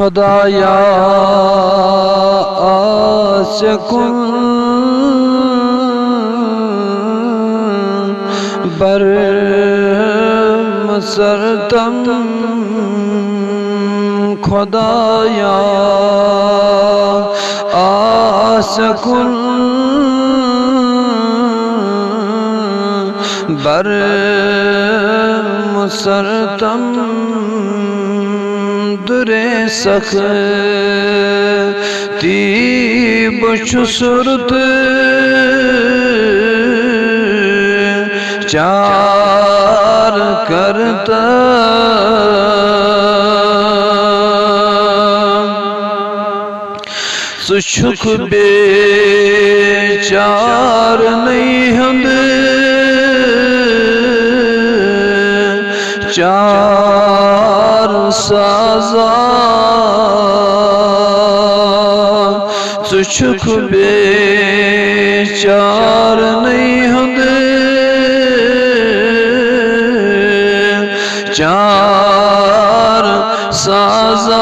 खुदाया आशिकुन बर मुसरतम खुदाया आशिकुन बर मुसरतम दुरे सख्ती बचु सुरत चार करता सुशुक बेचार नहीं हंद चार साजा सुशुक बेचार नहीं हंद चार साजा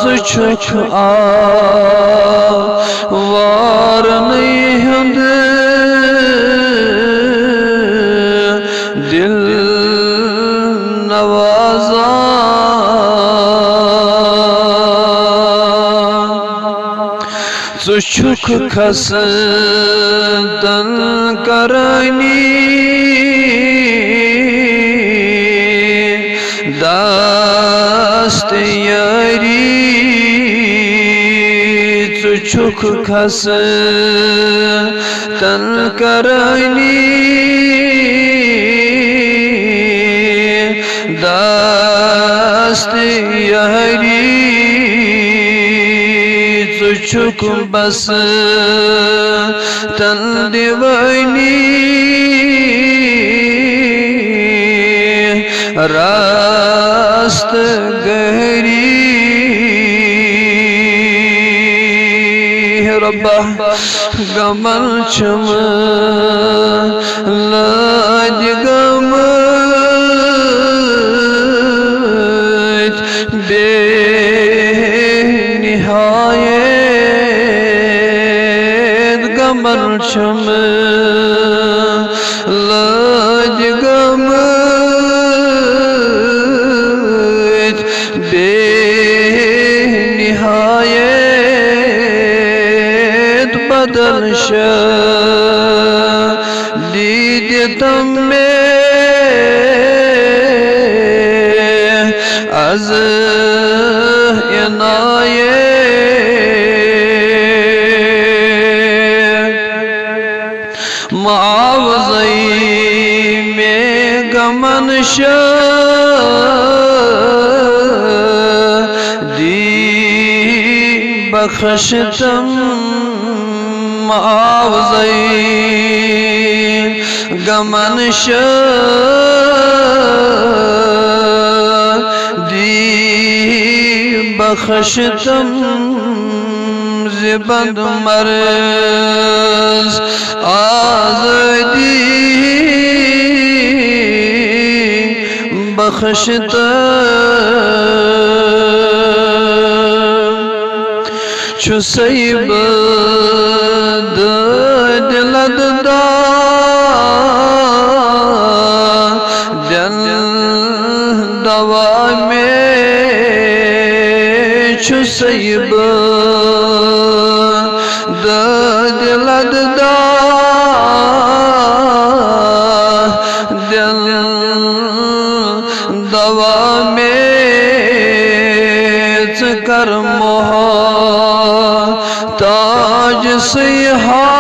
सुशुक आवार नहीं हंद दिल नवाजा सुशुक खसदन करनी दस्त यारी सुशुक खसदन करनी दस्त यारी सुशुक बस तन दीवानी रास्त गहरी रब्बा गमल चम लाज गम बे निहायत गमल चम लाज गम बे निहायत बदल शदीद तम में अज़ इनायत मुआवज़ई में गमन बख्शतम मुआवज़ई गमन बख्शतम ज़िबंद मर्ज़ आज़ादी बख्शतम चुसैब दिलद दिल दवा में चुसैब दिलद दिल दवा में कर ताज से हाजत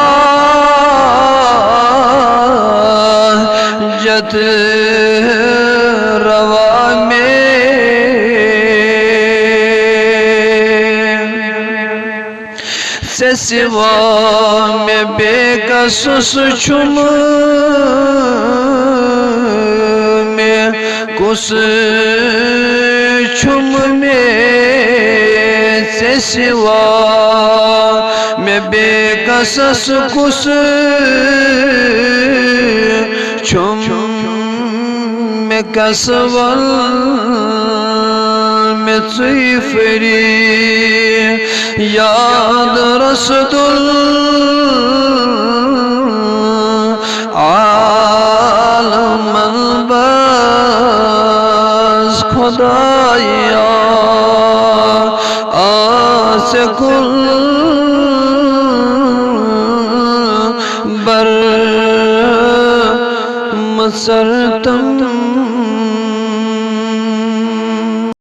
रवा में से सिवा में बेकसुस छुम में कुछ छुम में से सिवा में बेकसस कुछ छुम में कसवल फरी याद रसदुल आलम बस खुदाया आसे कुल बर मसरतम